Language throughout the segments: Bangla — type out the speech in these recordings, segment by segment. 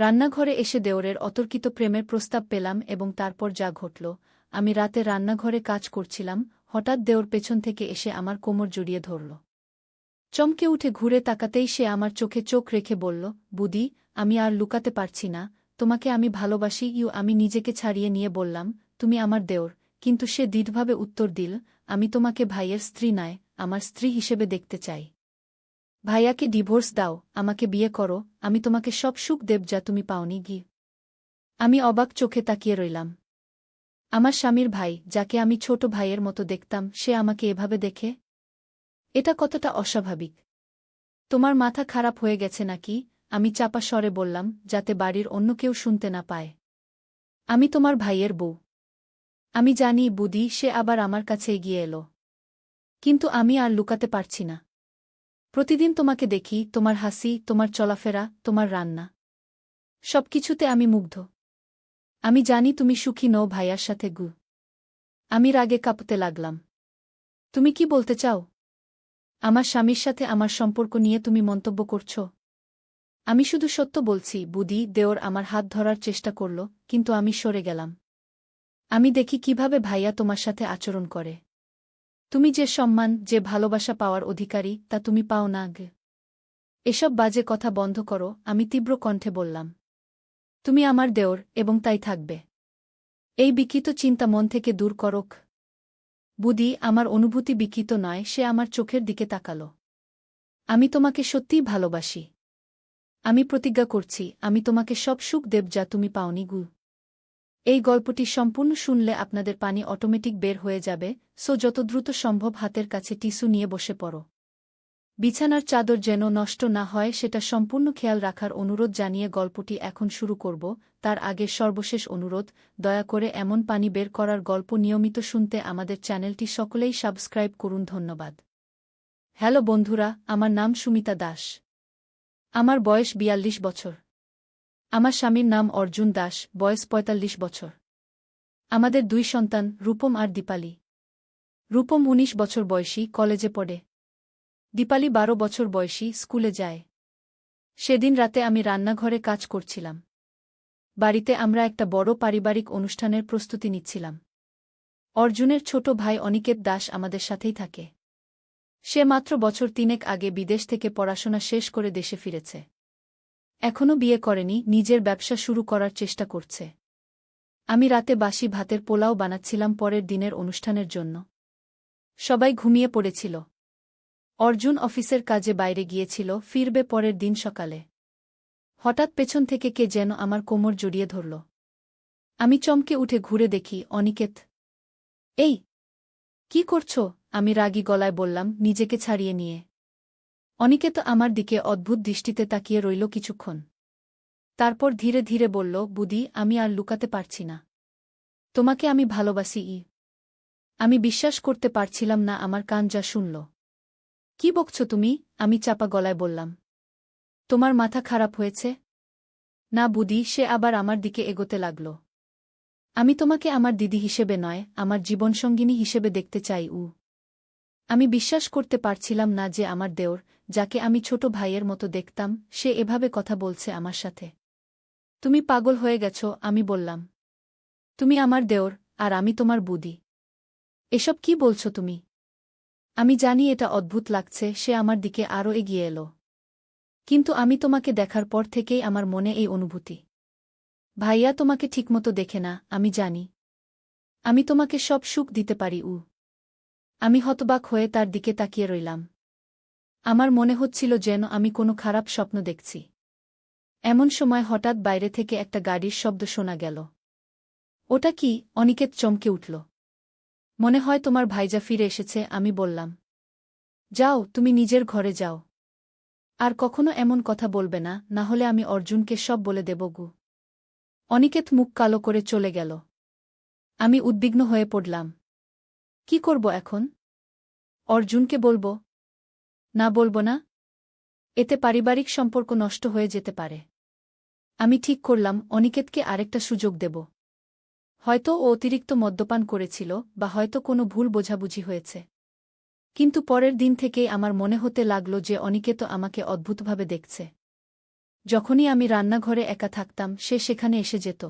রান্নাঘরে এসে দেওরের অতর্কিত প্রেমের প্রস্তাব পেলাম এবং তারপর যা ঘটল, আমি রাতে রান্নাঘরে কাজ করছিলাম, হঠাৎ দেওর পেছন থেকে এসে আমার কোমর জড়িয়ে ধরল। চমকে উঠে ঘুরে তাকাতেই সে আমার চোখে চোখ রেখে বলল, বুদি, আমি আর লুকাতে পারছি না, তোমাকে আমি ভালোবাসি। আমি নিজেকে ছাড়িয়ে নিয়ে বললাম, তুমি আমার দেওর, কিন্তু সে দৃঢ়ভাবে উত্তর দিল, আমি তোমাকে ভাইয়ের স্ত্রী নয়, আমার স্ত্রী হিসেবে দেখতে চাই। ভাইয়াকে ডিভোর্স দাও, আমাকে বিয়ে করো, আমি তোমাকে সব সুখ দেব যা তুমি পাওনি। আমি অবাক চোখে তাকিয়ে রইলাম। আমার স্বামীর ভাই, যাকে আমি ছোট ভাইয়ের মতো দেখতাম, সে আমাকে এভাবে দেখে? এটা কতটা অস্বাভাবিক। তোমার মাথা খারাপ হয়ে গেছে নাকি? আমি চাপা স্বরে বললাম, যাতে বাড়ির অন্য কেউ শুনতে না পায়। আমি তোমার ভাইয়ের বউ। আমি জানি বুদি। সে আবার আমার কাছে এগিয়ে এলো। কিন্তু আমি আর লুকাতে পারছি না। প্রতিদিন তোমাকে দেখি, তোমার হাসি, তোমার চলাফেরা, তোমার রান্না, সবকিছুতে আমি মুগ্ধ। আমি জানি তুমি সুখী নও ভাইয়ার সাথে। আমি রাগে কাঁপতে লাগলাম। তুমি কি বলতে চাও? আমার স্বামীর সাথে আমার সম্পর্ক নিয়ে তুমি মন্তব্য করছ? আমি শুধু সত্য বলছি বুদি। দেওর আমার হাত ধরার চেষ্টা করল, কিন্তু আমি সরে গেলাম। আমি দেখি কিভাবে ভাইয়া তোমার সাথে আচরণ করে। তুমি যে সম্মান, যে ভালোবাসা পাওয়ার অধিকারী, তা তুমি পাও না। এসব বাজে কথা বন্ধ করো, আমি তীব্র কণ্ঠে বললাম। তুমি আমার দেওর, এবং তাই থাকবে। এই বিকৃত চিন্তা মন থেকে দূর করোক। বুদি, আমার অনুভূতি বিকৃত নয়। সে আমার চোখের দিকে তাকালো। আমি তোমাকে সত্যিই ভালোবাসি। আমি প্রতিজ্ঞা করছি, আমি তোমাকে সব সুখ দেব যা তুমি পাওনি। এই গল্পটি সম্পূর্ণ শুনলে আপনাদের পানি অটোমেটিক বের হয়ে যাবে, সো যত দ্রুত সম্ভব হাতের কাছে টিস্যু নিয়ে বসে পড়ো। বিছানার চাদর যেন নষ্ট না হয় সেটা সম্পূর্ণ খেয়াল রাখার অনুরোধ জানিয়ে গল্পটি এখন শুরু করব। তার আগে সর্বশেষ অনুরোধ, দয়া করে এমন পানি বের করার গল্প নিয়মিত শুনতে আমাদের চ্যানেলটি সকলেই সাবস্ক্রাইব করুন। ধন্যবাদ। হ্যালো বন্ধুরা, আমার নাম সুমিতা দাস। আমার বয়স ৪২ বছর। আমার স্বামীর নাম অর্জুন দাস, বয়স ৪৫ বছর। আমাদের ২ সন্তান, রূপম আর দীপালি। রূপম ১৯ বছর বয়সী, কলেজে পড়ে। দীপালি ১২ বছর বয়সী, স্কুলে যায়। সেদিন রাতে আমি রান্নাঘরে কাজ করছিলাম। বাড়িতে আমরা একটা বড় পারিবারিক অনুষ্ঠানের প্রস্তুতি নিচ্ছিলাম। অর্জুনের ছোট ভাই অনিকেত দাস আমাদের সাথেই থাকে। সে মাত্র বছর ৩ আগে বিদেশ থেকে পড়াশোনা শেষ করে দেশে ফিরেছে। এখনও বিয়ে করেনি, নিজের ব্যবসা শুরু করার চেষ্টা করছে। আমি রাতে বাসি ভাতের পোলাও বানাচ্ছিলাম পরের দিনের অনুষ্ঠানের জন্য। সবাই ঘুমিয়ে পড়েছিল। অর্জুন অফিসের কাজে বাইরে গিয়েছিল, ফিরবে পরের দিন সকালে। হঠাৎ পেছন থেকে কে যেন আমার কোমর জড়িয়ে ধরল। আমি চমকে উঠে ঘুরে দেখি অনিকেত। এই, কি করছ? আমি রাগী গলায় বললাম, নিজেকে ছাড়িয়ে নিয়ে। অনিকেত আমার দিকে অদ্ভুত দৃষ্টিতে তাকিয়ে রইল কিছুক্ষণ। তারপর ধীরে ধীরে বলল, বুদি, আমি আর লুকাতে পারছি না। তোমাকে আমি ভালোবাসি। আমি বিশ্বাস করতে পারছিলাম না আমার কান যা শুনল। কি বকছ তুমি? আমি চাপা গলায় বললাম। তোমার মাথা খারাপ হয়েছে? না বুদি। সে আবার আমার দিকে এগোতে লাগল। আমি তোমাকে আমার দিদি হিসেবে নয়, আমার জীবনসঙ্গিনী হিসেবে দেখতে চাই। আমি বিশ্বাস করতে পারছিলাম না যে আমার দেওর, যাকে আমি ছোট ভাইয়ের মতো দেখতাম, সে এভাবে কথা বলছে আমার সাথে। তুমি পাগল হয়ে গেছ, আমি বললাম। তুমি আমার দেওর, আর আমি তোমার বুদি। এসব কি বলছো তুমি? আমি জানি এটা অদ্ভুত লাগছে। সে আমার দিকে আরও এগিয়ে এলো। কিন্তু আমি তোমাকে দেখার পর থেকেই আমার মনে এই অনুভূতি। ভাইয়া তোমাকে ঠিকমতো দেখে না, আমি জানি। আমি তোমাকে সব সুখ দিতে পারি। আমি হতবাক হয়ে তার দিকে তাকিয়ে রইলাম। আমার মনে হচ্ছিল যেন আমি কোনো খারাপ স্বপ্ন দেখছি। এমন সময় হঠাৎ বাইরে থেকে একটা গাড়ির শব্দ শোনা গেল। ওটা কি? অনিকেত চমকে উঠল। মনে হয় তোমার ভাইজা ফিরে এসেছে, আমি বললাম। যাও, তুমি নিজের ঘরে যাও। আর কখনো এমন কথা বলবে না, না হলে আমি অর্জুনকে সব বলে দেব। অনিকেত মুখ কালো করে চলে গেল। আমি উদ্বিগ্ন হয়ে পড়লাম। কি করব এখন? অর্জুনকে বলবো? না, বলবো না। এতে পারিবারিক সম্পর্ক নষ্ট হয়ে যেতে পারে। আমি ঠিক করলাম, অনিকেতকে আরেকটা সুযোগ দেব। হয়তো ও অতিরিক্ত মদ্যপান করেছিল, বা হয়তো কোনো ভুল বোঝাবুঝি হয়েছে। কিন্তু পরের দিন থেকেই আমার মনে হতে লাগল যে অনিকেত আমাকে অদ্ভুতভাবে দেখছে। যখনই আমি রান্নাঘরে একা থাকতাম সে সেখানে এসে যেত।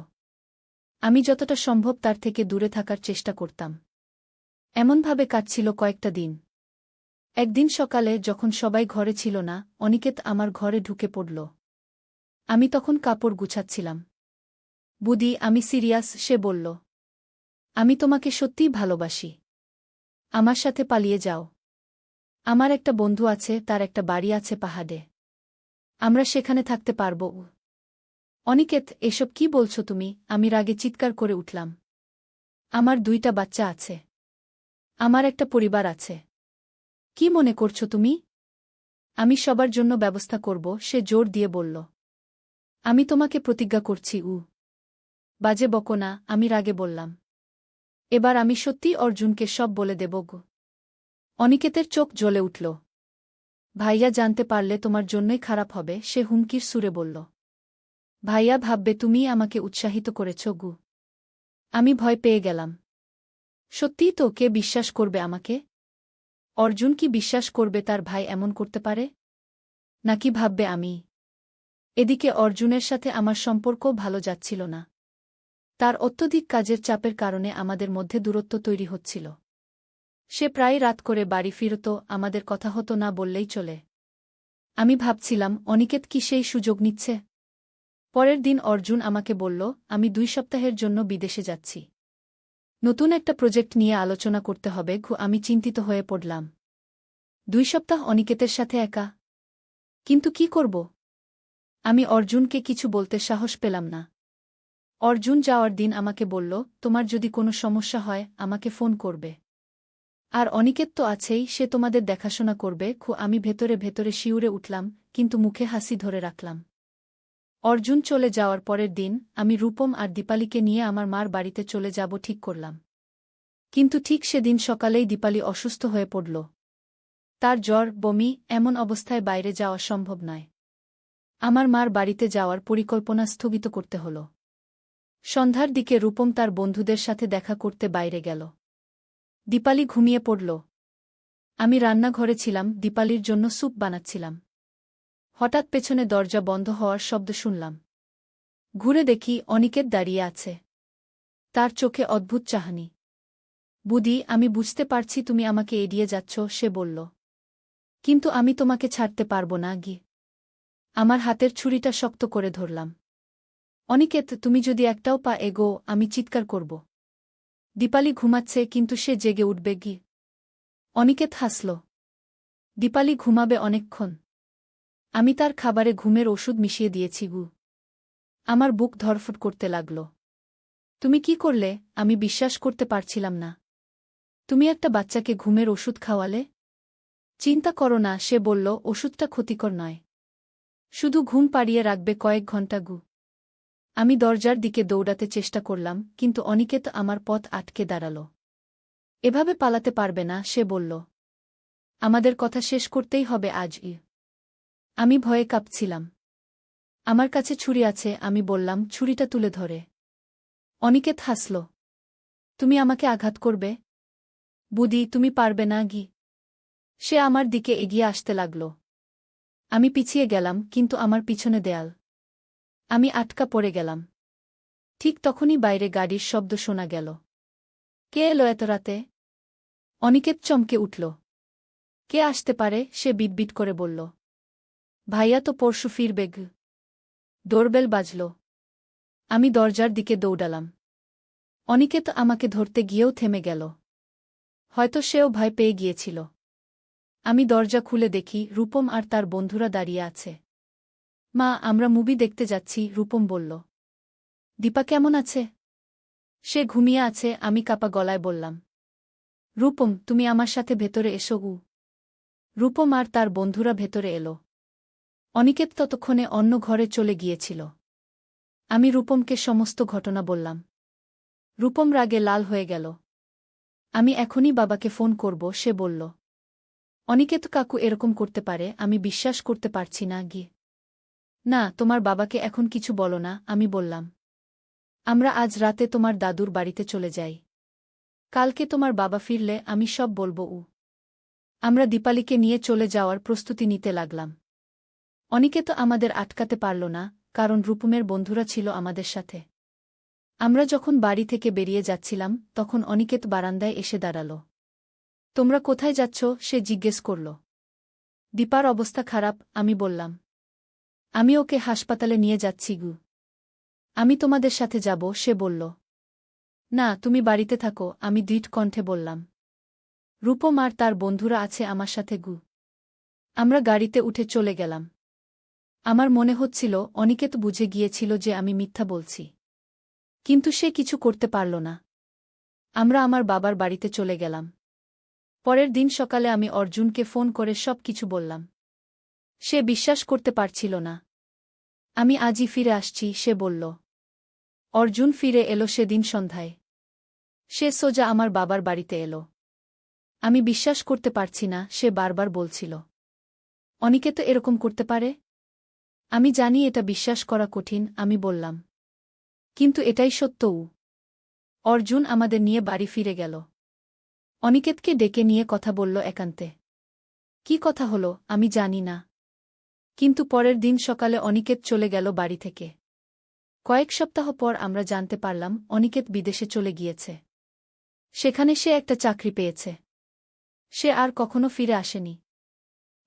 আমি যতটা সম্ভব তার থেকে দূরে থাকার চেষ্টা করতাম। এমনভাবে কাটছিল কয়েকটা দিন। একদিন সকালে যখন সবাই ঘরে ছিল না, অনিকেত আমার ঘরে ঢুকে পড়ল। আমি তখন কাপড় গুছাচ্ছিলাম। বুদি, আমি সিরিয়াস, সে বলল। আমি তোমাকে সত্যিই ভালোবাসি। আমার সাথে পালিয়ে যাও। আমার একটা বন্ধু আছে, তার একটা বাড়ি আছে পাহাড়ে। আমরা সেখানে থাকতে পারব। অনিকেত, এসব কি বলছো তুমি? আমি রাগে চিৎকার করে উঠলাম। আমার 2টা বাচ্চা আছে। আমার একটা পরিবার আছে। কি মনে করছো তুমি? আমি সবার জন্য ব্যবস্থা করব, সে জোর দিয়ে বলল। আমি তোমাকে প্রতিজ্ঞা করছি। বাজে বকো না, আমি রাগে বললাম। এবার আমি সত্যিই অর্জুনকে সব বলে দেব গো। অনিকেতের চোখ জ্বলে উঠল। ভাইয়া জানতে পারলে তোমার জন্যই খারাপ হবে, সে হুমকির সুরে বলল। ভাইয়া ভাববে তুমিই আমাকে উৎসাহিত করেছ গু। আমি ভয় পেয়ে গেলাম। সত্যিই তো, কে বিশ্বাস করবে আমাকে? অর্জুন কি বিশ্বাস করবে তার ভাই এমন করতে পারে? নাকি ভাববে আমি? এদিকে অর্জুনের সাথে আমার সম্পর্কও ভালো যাচ্ছিল না। তার অত্যধিক কাজের চাপের কারণে আমাদের মধ্যে দূরত্ব তৈরি হচ্ছিল। সে প্রায় রাত করে বাড়ি ফিরত, আমাদের কথা হতো না বললেই চলে। আমি ভাবছিলাম, অনিকেত কি সেই সুযোগ নিচ্ছে? পরের দিন অর্জুন আমাকে বলল, আমি 2 সপ্তাহের জন্য বিদেশে যাচ্ছি। নতুন একটা প্রজেক্ট নিয়ে আলোচনা করতে হবে। আমি চিন্তিত হয়ে পড়লাম। 2 সপ্তাহ অনিকেতের সাথে একা? কিন্তু কি করব? আমি অর্জুনকে কিছু বলতে সাহস পেলাম না। অর্জুন যাওয়ার দিন আমাকে বলল, তোমার যদি কোনো সমস্যা হয় আমাকে ফোন করবে। আর অনিকেত তো আছেই, সে তোমাদের দেখাশোনা করবে। আমি ভেতরে ভেতরে শিউরে উঠলাম, কিন্তু মুখে হাসি ধরে রাখলাম। অর্জুন চলে যাওয়ার পরের দিন আমি রূপম আর দীপালিকে নিয়ে আমার মার বাড়িতে চলে যাব ঠিক করলাম। কিন্তু ঠিক সেদিন সকালেই দীপালি অসুস্থ হয়ে পড়ল। তার জ্বর, বমি, এমন অবস্থায় বাইরে যাওয়া সম্ভব নয়। আমার মার বাড়িতে যাওয়ার পরিকল্পনা স্থগিত করতে হল। সন্ধ্যার দিকে রূপম তার বন্ধুদের সাথে দেখা করতে বাইরে গেল। দীপালি ঘুমিয়ে পড়ল। আমি রান্নাঘরে ছিলাম, দীপালির জন্য স্যুপ বানাচ্ছিলাম। হঠাৎ পেছনে দরজা বন্ধ হওয়ার শব্দ শুনলাম। ঘুরে দেখি অনিকেত দাঁড়িয়ে আছে। তার চোখে অদ্ভুত চাহনি। বুদি, আমি বুঝতে পারছি তুমি আমাকে এড়িয়ে যাচ্ছ, সে বলল। কিন্তু আমি তোমাকে ছাড়তে পারব না গি। আমার হাতের ছুরিটা শক্ত করে ধরলাম। অনিকেত, তুমি যদি একটাও পা এগো, আমি চিৎকার করব। দীপালি ঘুমাচ্ছে, কিন্তু সে জেগে উঠবে গি। অনিকেত হাসল। দীপালি ঘুমাবে অনেকক্ষণ। আমি তার খাবারে ঘুমের ওষুধ মিশিয়ে দিয়েছি গু। আমার বুক ধরফট করতে লাগল। তুমি কি করলে? আমি বিশ্বাস করতে পারছিলাম না। তুমি একটা বাচ্চাকে ঘুমের ওষুধ খাওয়ালে? চিন্তা করো না, সে বলল, ওষুধটা ক্ষতিকর নয়। শুধু ঘুম পাড়িয়ে রাখবে কয়েক ঘন্টা গু। আমি দরজার দিকে দৌড়াতে চেষ্টা করলাম, কিন্তু অনিকেত আমার পথ আটকে দাঁড়াল। এভাবে পালাতে পারবে না, সে বলল। আমাদের কথা শেষ করতেই হবে আজ। আমি ভয়ে কাঁপছিলাম। আমার কাছে ছুরি আছে, আমি বললাম, ছুরিটা তুলে ধরে। অনিকেত হাসল। তুমি আমাকে আঘাত করবে? বুদি, তুমি পারবে না গি। সে আমার দিকে এগিয়ে আসতে লাগল। আমি পিছিয়ে গেলাম, কিন্তু আমার পিছনে দেয়াল। আমি আটকা পড়ে গেলাম। ঠিক তখনই বাইরে গাড়ির শব্দ শোনা গেল। কে এলো এত রাতে? অনিকেত চমকে উঠল। কে আসতে পারে, সে বিটবিট করে বলল। ভাইয়া তো পরশু ফিরবে গ। ডোরবেল বাজল। আমি দরজার দিকে দৌড়ালাম। অনিকেত আমাকে ধরতে গিয়েও থেমে গেল। হয়তো সেও ভয় পেয়ে গিয়েছিল। আমি দরজা খুলে দেখি রূপম আর তার বন্ধুরা দাঁড়িয়ে আছে। মা, আমরা মুভি দেখতে যাচ্ছি, রূপম বলল। দীপা কেমন আছে? সে ঘুমিয়ে আছে, আমি কাপা গলায় বললাম। রূপম, তুমি আমার সাথে ভেতরে এসো। রূপম আর তার বন্ধুরা ভেতরে এলো। অনিকেত ততক্ষণে অন্য ঘরে চলে গিয়েছিল। আমি রূপমকে সমস্ত ঘটনা বললাম। রূপম রাগে লাল হয়ে গেল। আমি এখনই বাবাকে ফোন করব, সে বলল। অনিকেত কাকু এরকম করতে পারে? আমি বিশ্বাস করতে পারছি না গি। না, তোমার বাবাকে এখন কিছু বলো না, আমি বললাম। আমরা আজ রাতে তোমার দাদুর বাড়িতে চলে যাই। কালকে তোমার বাবা ফিরলে আমি সব বলবো। আমরা দীপালিকে নিয়ে চলে যাওয়ার প্রস্তুতি নিতে লাগলাম। অনিকেত আমাদের আটকাতে পারল না, কারণ রূপমের বন্ধুরা ছিল আমাদের সাথে। আমরা যখন বাড়ি থেকে বেরিয়ে যাচ্ছিলাম তখন অনিকেত বারান্দায় এসে দাঁড়াল। তোমরা কোথায় যাচ্ছ সে জিজ্ঞেস করল। দীপার অবস্থা খারাপ, আমি বললাম। আমি ওকে হাসপাতালে নিয়ে যাচ্ছি গু। আমি তোমাদের সাথে যাব, সে বলল। না, তুমি বাড়িতে থাকো, আমি দৃঢ় কণ্ঠে বললাম। রূপম আর তার বন্ধুরা আছে আমার সাথে গু। আমরা গাড়িতে উঠে চলে গেলাম। আমার মনে হচ্ছিল অনিকেত বুঝে গিয়েছিল যে আমি মিথ্যা বলছি। কিন্তু সে কিছু করতে পারল না। আমরা আমার বাবার বাড়িতে চলে গেলাম। পরের দিন সকালে আমি অর্জুনকে ফোন করে সব কিছু বললাম। সে বিশ্বাস করতে পারছিল না। আমি আজই ফিরে আসছি, সে বলল। অর্জুন ফিরে এলো সেদিন সন্ধ্যায়। সে সোজা আমার বাবার বাড়িতে এলো। আমি বিশ্বাস করতে পারছি না, সে বারবার বলছিল। অনিকেত এরকম করতে পারে? আমি জানি এটা বিশ্বাস করা কঠিন, আমি বললাম। কিন্তু এটাই সত্যও। অর্জুন আমাদের নিয়ে বাড়ি ফিরে গেল। অনিকেতকে ডেকে নিয়ে কথা বলল একান্তে। কি কথা হলো আমি জানি না। কিন্তু পরের দিন সকালে অনিকেত চলে গেল বাড়ি থেকে। কয়েক সপ্তাহ পর আমরা জানতে পারলাম অনিকেত বিদেশে চলে গিয়েছে। সেখানে সে একটা চাকরি পেয়েছে। সে আর কখনো ফিরে আসেনি।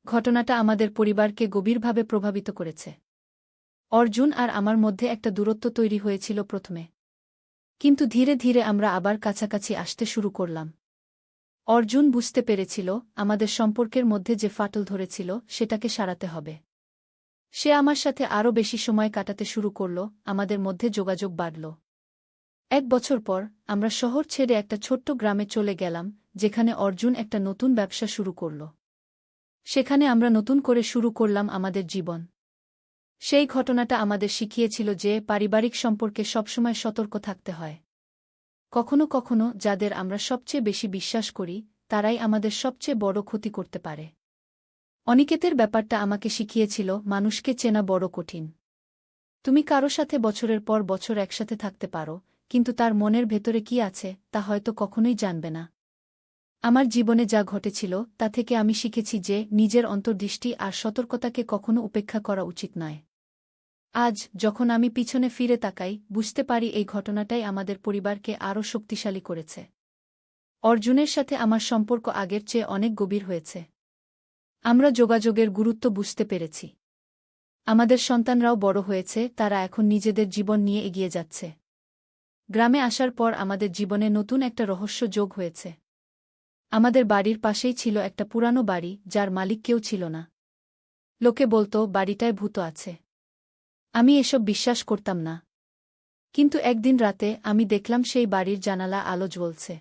ঘটনাটা আমাদের পরিবারকে গভীরভাবে প্রভাবিত করেছে। অর্জুন আর আমার মধ্যে একটা দূরত্ব তৈরি হয়েছিল প্রথমে। কিন্তু ধীরে ধীরে আমরা আবার কাছাকাছি আসতে শুরু করলাম। অর্জুন বুঝতে পেরেছিল আমাদের সম্পর্কের মধ্যে যে ফাটল ধরেছিল সেটাকে সারাতে হবে। সে আমার সাথে আরও বেশি সময় কাটাতে শুরু করল, আমাদের মধ্যে যোগাযোগ বাড়ল। 1 বছর পর আমরা শহর ছেড়ে একটা ছোট্ট গ্রামে চলে গেলাম, যেখানে অর্জুন একটা নতুন ব্যবসা শুরু করল। সেখানে আমরা নতুন করে শুরু করলাম আমাদের জীবন। সেই ঘটনাটা আমাদের শিখিয়েছিল যে পারিবারিক সম্পর্কে সবসময় সতর্ক থাকতে হয়। কখনো কখনো যাদের আমরা সবচেয়ে বেশি বিশ্বাস করি তারাই আমাদের সবচেয়ে বড় ক্ষতি করতে পারে। অনিকেতের ব্যাপারটা আমাকে শিখিয়েছিল মানুষকে চেনা বড় কঠিন। তুমি কারো সাথে বছরের পর বছর একসাথে থাকতে পারো, কিন্তু তার মনের ভেতরে কি আছে তা হয়তো কখনোই জানবে না। আমার জীবনে যা ঘটেছিল তা থেকে আমি শিখেছি যে নিজের অন্তর্দৃষ্টি আর সতর্কতাকে কখনো উপেক্ষা করা উচিত নয়। আজ যখন আমি পিছনে ফিরে তাকাই বুঝতে পারি এই ঘটনাটাই আমাদের পরিবারকে আরও শক্তিশালী করেছে। অর্জুনের সাথে আমার সম্পর্ক আগের চেয়ে অনেক গভীর হয়েছে। আমরা যোগাযোগের গুরুত্ব বুঝতে পেরেছি। আমাদের সন্তানরাও বড় হয়েছে, তারা এখন নিজেদের জীবন নিয়ে এগিয়ে যাচ্ছে। গ্রামে আসার পর আমাদের জীবনে নতুন একটা রহস্য যোগ হয়েছে। আমাদের বাড়ির পাশেই ছিল একটা পুরানো বাড়ি যার মালিক কেউ ছিল না। লোকে বলতো বাড়িটায় ভূত আছে। আমি এসব বিশ্বাস করতাম না। কিন্তু একদিন রাতে আমি দেখলাম সেই বাড়ির জানালা আলো জ্বলছে।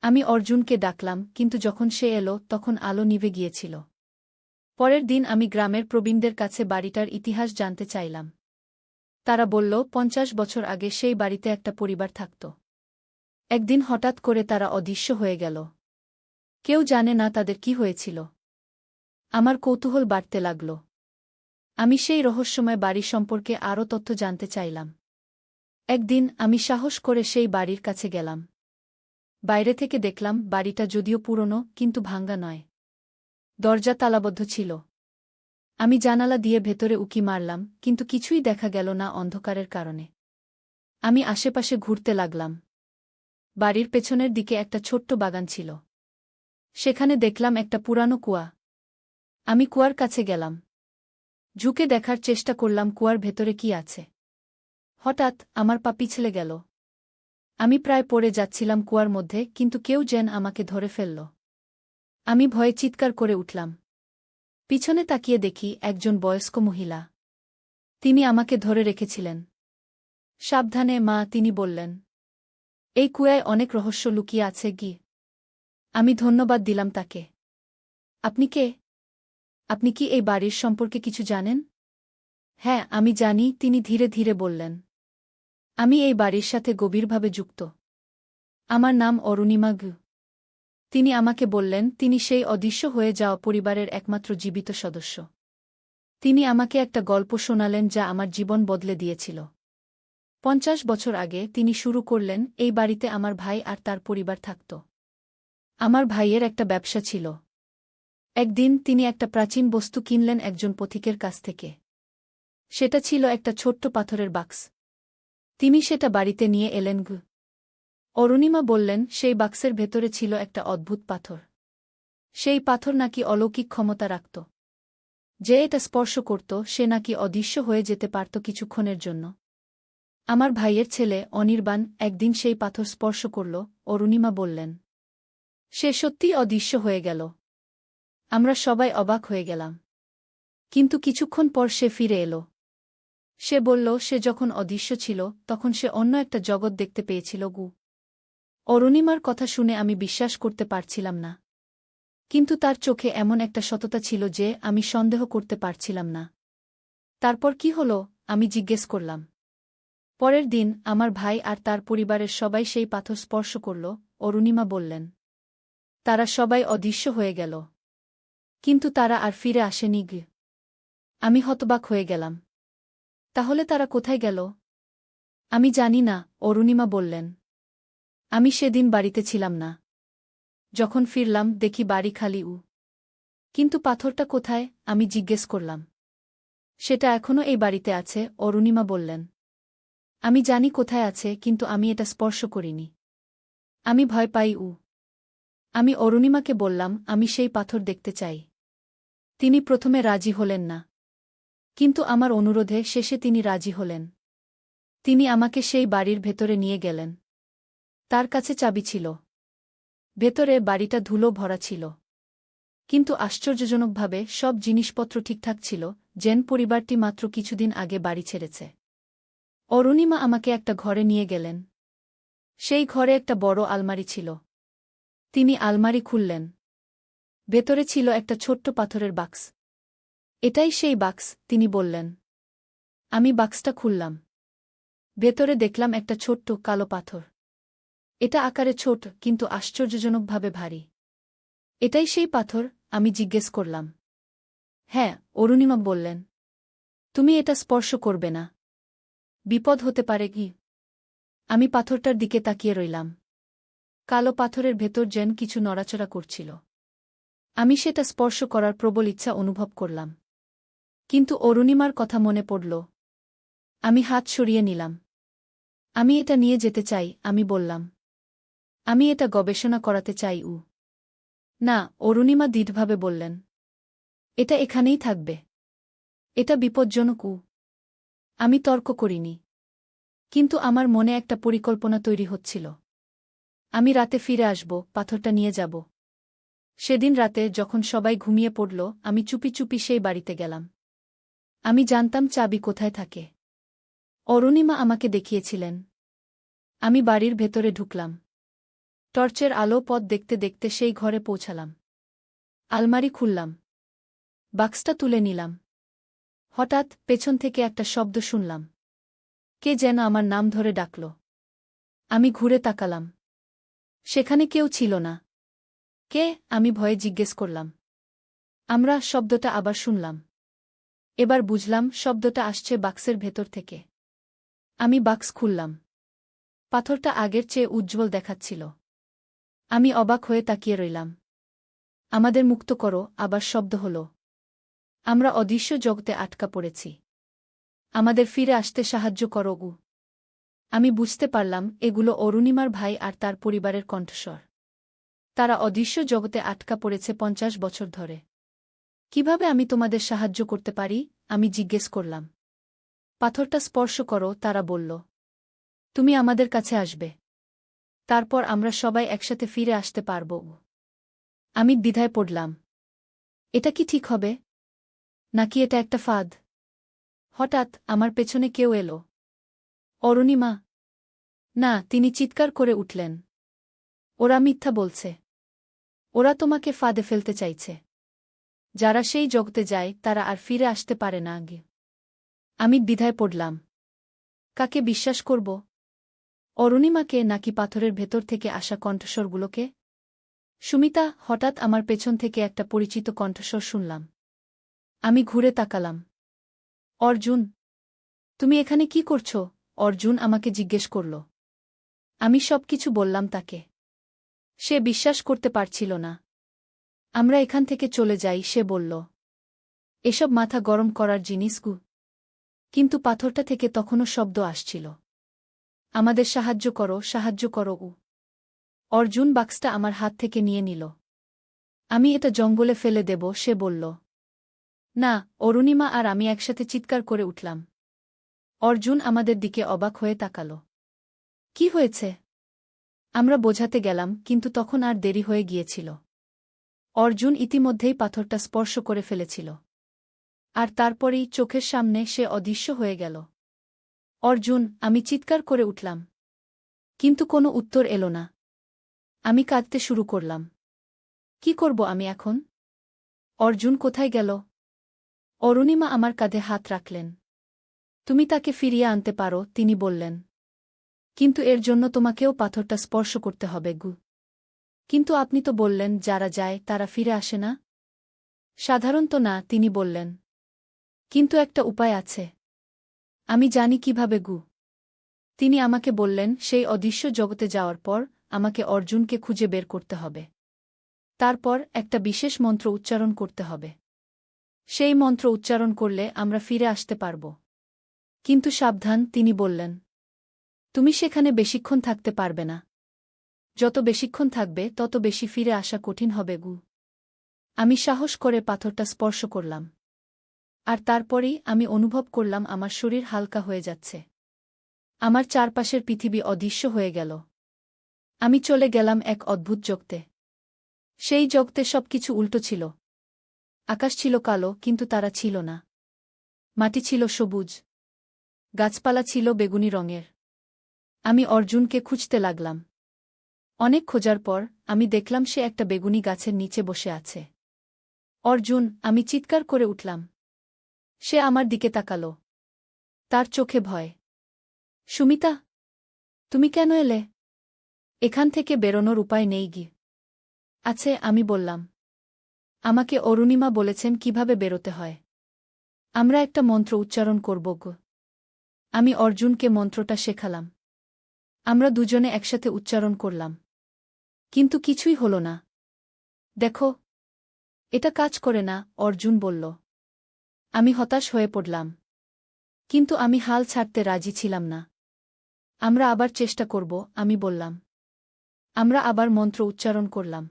আমি অর্জুনকে ডাকলাম, কিন্তু যখন সে এলো তখন আলো নিভে গিয়েছিল। পরের দিন আমি গ্রামের প্রবীণদের কাছে বাড়িটার ইতিহাস জানতে চাইলাম। তারা বলল 50 বছর আগে সেই বাড়িতে একটা পরিবার থাকত। একদিন হঠাৎ করে তারা অদৃশ্য হয়ে গেল। কেউ জানে না তাদের কি হয়েছিল। আমার কৌতূহল বাড়তে লাগল। আমি সেই রহস্যময় বাড়ি সম্পর্কে আরও তথ্য জানতে চাইলাম। একদিন আমি সাহস করে সেই বাড়ির কাছে গেলাম। বাইরে থেকে দেখলাম বাড়িটা যদিও পুরনো কিন্তু ভাঙ্গা নয়। দরজা তালাবদ্ধ ছিল। আমি জানালা দিয়ে ভেতরে উকি মারলাম, কিন্তু কিছুই দেখা গেল না অন্ধকারের কারণে। আমি আশেপাশে ঘুরতে লাগলাম। বাড়ির পেছনের দিকে একটা ছোট্ট বাগান ছিল। সেখানে দেখলাম একটা পুরানো কুয়া। আমি কুয়ার কাছে গেলাম। ঝুঁকে দেখার চেষ্টা করলাম কুয়ার ভেতরে কি আছে। হঠাৎ আমার পা পিছলে গেল। আমি প্রায় পড়ে যাচ্ছিলাম কুয়ার মধ্যে, কিন্তু কেউ যেন আমাকে ধরে ফেলল। আমি ভয়ে চিৎকার করে উঠলাম। পিছনে তাকিয়ে দেখি একজন বয়স্ক মহিলা। তিনি আমাকে ধরে রেখেছিলেন। সাবধানে মা, তিনি বললেন। এই কুয়ায় অনেক রহস্য লুকিয়ে আছে গি। আমি ধন্যবাদ দিলাম তাকে। আপনি কে? আপনি কি এই বাড়ির সম্পর্কে কিছু জানেন? হ্যাঁ, আমি জানি, তিনি ধীরে ধীরে বললেন। আমি এই বাড়ির সাথে গভীরভাবে যুক্ত। আমার নাম অরুণিমা গু। তিনি আমাকে বললেন তিনি সেই অদৃশ্য হয়ে যাওয়া পরিবারের একমাত্র জীবিত সদস্য। তিনি আমাকে একটা গল্প শোনালেন যা আমার জীবন বদলে দিয়েছিল। 50 বছর আগে তিনি শুরু করলেন এই বাড়িতে আমার ভাই আর তার পরিবার থাকত। আমার ভাইয়ের একটা ব্যবসা ছিল। একদিন তিনি একটা প্রাচীন বস্তু কিনলেন একজন পথিকের কাছ থেকে। সেটা ছিল একটা ছোট্ট পাথরের বাক্স। তিনি সেটা বাড়িতে নিয়ে এলেন। অরুণিমা বললেন সেই বাক্সের ভেতরে ছিল একটা অদ্ভুত পাথর। সেই পাথর নাকি অলৌকিক ক্ষমতা রাখত। যে এটা স্পর্শ করত সে নাকি অদৃশ্য হয়ে যেতে পারত কিছুক্ষণের জন্য। আমার ভাইয়ের ছেলে অনির্বাণ একদিন সেই পাথর স্পর্শ করল, অরুণিমা বললেন। সে সত্যিই অদৃশ্য হয়ে গেল। আমরা সবাই অবাক হয়ে গেলাম। কিন্তু কিছুক্ষণ পর সে ফিরে এলো। সে বলল সে যখন অদৃশ্য ছিল তখন সে অন্য একটা জগৎ দেখতে পেয়েছিল। অরুণিমার কথা শুনে আমি বিশ্বাস করতে পারছিলাম না। কিন্তু তার চোখে এমন একটা সততা ছিল যে আমি সন্দেহ করতে পারছিলাম না। তারপর কি হলো? আমি জিজ্ঞেস করলাম। পরের দিন আমার ভাই আর তার পরিবারের সবাই সেই পাথর স্পর্শ করল, অরুণিমা বললেন। তারা সবাই অদৃশ্য হয়ে গেল। কিন্তু তারা আর ফিরে আসেনি। আমি হতবাক হয়ে গেলাম। তাহলে তারা কোথায় গেল? আমি জানি না, অরুণিমা বললেন। আমি সেদিন বাড়িতে ছিলাম না। যখন ফিরলাম দেখি বাড়ি খালি। কিন্তু পাথরটা কোথায়? আমি জিজ্ঞেস করলাম। সেটা এখনও এই বাড়িতে আছে, অরুণিমা বললেন। আমি জানি কোথায় আছে, কিন্তু আমি এটা স্পর্শ করিনি। আমি ভয় পাই। আমি অরুণিমাকে বললাম আমি সেই পাথর দেখতে চাই। তিনি প্রথমে রাজি হলেন না। কিন্তু আমার অনুরোধে শেষে তিনি রাজি হলেন। তিনি আমাকে সেই বাড়ির ভেতরে নিয়ে গেলেন। তার কাছে চাবি ছিল। ভেতরে বাড়িটা ধুলো ভরা ছিল। কিন্তু আশ্চর্যজনকভাবে সব জিনিসপত্র ঠিকঠাক ছিল, যেন পরিবারটি মাত্র কিছুদিন আগে বাড়ি ছেড়েছে। অরুণিমা আমাকে একটা ঘরে নিয়ে গেলেন। সেই ঘরে একটা বড় আলমারি ছিল। তিনি আলমারি খুললেন। ভেতরে ছিল একটা ছোট্ট পাথরের বাক্স। এটাই সেই বাক্স, তিনি বললেন। আমি বাক্সটা খুললাম। ভেতরে দেখলাম একটা ছোট্ট কালো পাথর। এটা আকারে ছোট কিন্তু আশ্চর্যজনকভাবে ভারী। এটাই সেই পাথর? আমি জিজ্ঞেস করলাম। হ্যাঁ, অরুণিমা বললেন। তুমি এটা স্পর্শ করবে না। বিপদ হতে পারে কি? আমি পাথরটার দিকে তাকিয়ে রইলাম। কালো পাথরের ভেতর যেন কিছু নড়াচড়া করছিল। আমি সেটা স্পর্শ করার প্রবল ইচ্ছা অনুভব করলাম। কিন্তু অরুণিমার কথা মনে পড়ল। আমি হাত সরিয়ে নিলাম। আমি এটা নিয়ে যেতে চাই, আমি বললাম। আমি এটা গবেষণা করাতে চাই। না, অরুণিমা দৃঢ়ভাবে বললেন। এটা এখানেই থাকবে। এটা বিপজ্জনক। আমি তর্ক করিনি। কিন্তু আমার মনে একটা পরিকল্পনা তৈরি হচ্ছিল। আমি রাতে ফিরে আসব, পাথরটা নিয়ে যাব। সেদিন রাতে যখন সবাই ঘুমিয়ে পড়ল আমি চুপি চুপি সেই বাড়িতে গেলাম। আমি জানতাম চাবি কোথায় থাকে। অরুণিমা আমাকে দেখিয়েছিলেন। আমি বাড়ির ভেতরে ঢুকলাম। টর্চের আলো পথ দেখতে দেখতে সেই ঘরে পৌঁছালাম। আলমারি খুললাম। বাক্সটা তুলে নিলাম। হঠাৎ পেছন থেকে একটা শব্দ শুনলাম। কে যেন আমার নাম ধরে ডাকল। আমি ঘুরে তাকালাম। সেখানে কেউ ছিল না। কে? আমি ভয়ে জিজ্ঞেস করলাম। আমরা শব্দটা আবার শুনলাম। এবার বুঝলাম শব্দটা আসছে বাক্সের ভেতর থেকে। আমি বাক্স খুললাম। পাথরটা আগের চেয়ে উজ্জ্বল দেখাচ্ছিল। আমি অবাক হয়ে তাকিয়ে রইলাম। আমাদের মুক্ত করো, আবার শব্দ হল। আমরা অদৃশ্য জগতে আটকা পড়েছি। আমাদের ফিরে আসতে সাহায্য করো। আমি বুঝতে পারলাম এগুলো অরুণিমার ভাই আর তার পরিবারের কণ্ঠস্বর। তারা অদৃশ্য জগতে আটকা পড়েছে 50 বছর ধরে। কিভাবে আমি তোমাদের সাহায্য করতে পারি? আমি জিজ্ঞেস করলাম। পাথরটা স্পর্শ করো, তারা বলল। তুমি আমাদের কাছে আসবে। তারপর আমরা সবাই একসাথে ফিরে আসতে পারব। আমি দ্বিধায় পড়লাম। এটা কি ঠিক হবে? নাকি এটা একটা ফাঁদ? হঠাৎ আমার পেছনে কেউ এলো। অরুণিমা! না, তিনি চিৎকার করে উঠলেন। ওরা মিথ্যা বলছে। ওরা তোমাকে ফাঁদে ফেলতে চাইছে। যারা সেই জগতে যায় তারা আর ফিরে আসতে পারে না। আগে আমি দ্বিধায় পড়লাম। কাকে বিশ্বাস করব? অরুণিমাকে নাকি পাথরের ভেতর থেকে আসা কণ্ঠস্বরগুলোকে? সুমিতা! হঠাৎ আমার পেছন থেকে একটা পরিচিত কণ্ঠস্বর শুনলাম। আমি ঘুরে তাকালাম। অর্জুন! তুমি এখানে কি করছ? অর্জুন আমাকে জিজ্ঞেস করল। আমি সবকিছু বললাম তাকে। সে বিশ্বাস করতে পারছিল না। আমরা এখান থেকে চলে যাই, সে বলল। এসব মাথা গরম করার জিনিস গু। কিন্তু পাথরটা থেকে তখনও শব্দ আসছিল। আমাদের সাহায্য করো উ। অর্জুন বাক্সটা আমার হাত থেকে নিয়ে নিল। আমি এটা জঙ্গলে ফেলে দেব, সে বলল। না, অরুণিমা আর আমি একসাথে চিৎকার করে উঠলাম। অর্জুন আমাদের দিকে অবাক হয়ে তাকাল। কি হয়েছে? আমরা বোঝাতে গেলাম, কিন্তু তখন আর দেরি হয়ে গিয়েছিল। অর্জুন ইতিমধ্যেই পাথরটা স্পর্শ করে ফেলেছিল। আর তারপরেই চোখের সামনে সে অদৃশ্য হয়ে গেল। অর্জুন, আমি চিৎকার করে উঠলাম। কিন্তু কোনো উত্তর এলো না। আমি কাঁদতে শুরু করলাম। কি করব আমি এখন? অর্জুন কোথায় গেল? অরুণিমা আমার কাঁধে হাত রাখলেন। তুমি তাকে ফিরিয়ে আনতে পারো, তিনি বললেন। কিন্তু এর জন্য তোমাকেও পাথরটা স্পর্শ করতে হবে গু। কিন্তু আপনি তো বললেন যারা যায় তারা ফিরে আসে না। সাধারণত না, তিনি বললেন। কিন্তু একটা উপায় আছে। আমি জানি কিভাবে গু। তিনি আমাকে বললেন, সেই অদৃশ্য জগতে যাওয়ার পর আমাকে অর্জুনকে খুঁজে বের করতে হবে। তারপর একটা বিশেষ মন্ত্র উচ্চারণ করতে হবে। সেই মন্ত্র উচ্চারণ করলে আমরা ফিরে আসতে পারব। কিন্তু সাবধান, তিনি বললেন। তুমি সেখানে বেশিক্ষণ থাকতে পারবে না। যত বেশিক্ষণ থাকবে তত বেশি ফিরে আসা কঠিন হবে গু। আমি সাহস করে পাথরটা স্পর্শ করলাম। আর তারপরেই আমি অনুভব করলাম আমার শরীর হালকা হয়ে যাচ্ছে। আমার চারপাশের পৃথিবী অদৃশ্য হয়ে গেল। আমি চলে গেলাম এক অদ্ভুত জগতে। সেই জগতে সবকিছু উল্টো ছিল। আকাশ ছিল কালো, কিন্তু তারা ছিল না। মাটি ছিল সবুজ। গাছপালা ছিল বেগুনি রঙের। আমি অর্জুনকে খুঁজতে লাগলাম। অনেক খোঁজার পর আমি দেখলাম সে একটা বেগুনি গাছের নিচে বসে আছে। অর্জুন, আমি চিৎকার করে উঠলাম। সে আমার দিকে তাকাল। তার চোখে ভয়। সুমিতা, তুমি কেন এলে? এখান থেকে বেরোনোর উপায় নেই গি। আছে, আমি বললাম। আমাকে অরুণিমা বলেছেন কিভাবে বেরোতে হয়। আমরা একটা মন্ত্র উচ্চারণ করব গো। আমি অর্জুনকে মন্ত্রটা শেখালাম। আমরা দুজনে একসাথে উচ্চারণ করলাম। কিন্তু কিছুই হল না। দেখো, এটা কাজ করে না, অর্জুন বলল। আমি হতাশ হয়ে পড়লাম। কিন্তু আমি হাল ছাড়তে রাজি ছিলাম না। আমরা আবার চেষ্টা করব, আমি বললাম। আমরা আবার মন্ত্র উচ্চারণ করলাম।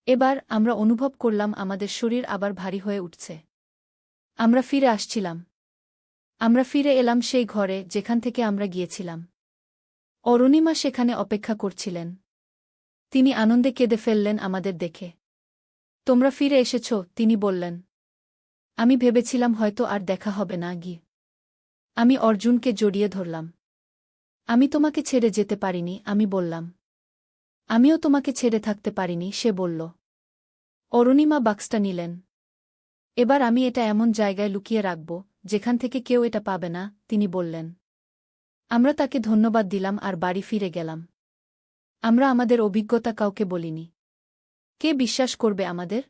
এবার আমরা অনুভব করলাম আমাদের শরীর আবার ভারী হয়ে উঠছে। আমরা ফিরে আসছিলাম। আমরা ফিরে এলাম সেই ঘরে যেখান থেকে আমরা গিয়েছিলাম। অরুণিমা সেখানে অপেক্ষা করছিলেন। তিনি আনন্দে কেঁদে ফেললেন আমাদের দেখে। তোমরা ফিরে এসেছ, তিনি বললেন। আমি ভেবেছিলাম হয়তো আর দেখা হবে না গি। আমি অর্জুনকে জড়িয়ে ধরলাম। আমি তোমাকে ছেড়ে যেতে পারিনি, আমি বললাম। আমিও তোমাকে ছেড়ে থাকতে পারিনি, সে বলল। অরুণিমা বাক্সটা নিলেন। এবার আমি এটা এমন জায়গায় লুকিয়ে রাখব যেখান থেকে কেউ এটা পাবে না, তিনি বললেন। আমরা তাকে ধন্যবাদ দিলাম আর বাড়ি ফিরে গেলাম। আমরা আমাদের অভিজ্ঞতা কাউকে বলিনি। কে বিশ্বাস করবে আমাদের?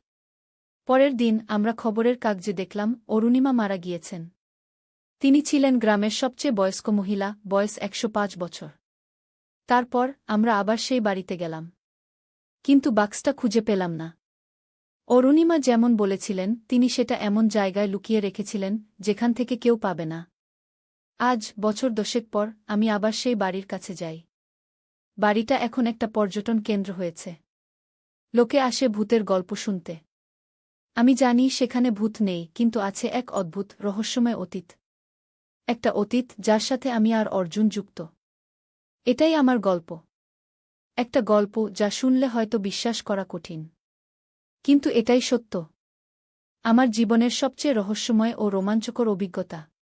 পরের দিন আমরা খবরের কাগজে দেখলাম অরুণিমা মারা গিয়েছেন। তিনি ছিলেন গ্রামের সবচেয়ে বয়স্ক মহিলা, বয়স 105 বছর। তারপর আমরা আবার সেই বাড়িতে গেলাম। কিন্তু বাক্সটা খুঁজে পেলাম না। অরুণিমা যেমন বলেছিলেন তিনি সেটা এমন জায়গায় লুকিয়ে রেখেছিলেন যেখান থেকে কেউ পাবে না। আজ বছর 10 পর আমি আবার সেই বাড়ির কাছে যাই। বাড়িটা এখন একটা পর্যটন কেন্দ্র হয়েছে। লোকে আসে ভূতের গল্প শুনতে। আমি জানি সেখানে ভূত নেই, কিন্তু আছে এক অদ্ভুত রহস্যময় অতীত। একটা অতীত যার সাথে আমি আর অর্জুন যুক্ত। এটাই আমার গল্প। একটা গল্প যা শুনলে হয়তো বিশ্বাস করা কঠিন। কিন্তু এটাই সত্য। আমার জীবনের সবচেয়ে রহস্যময় ও রোমাঞ্চকর অভিজ্ঞতা।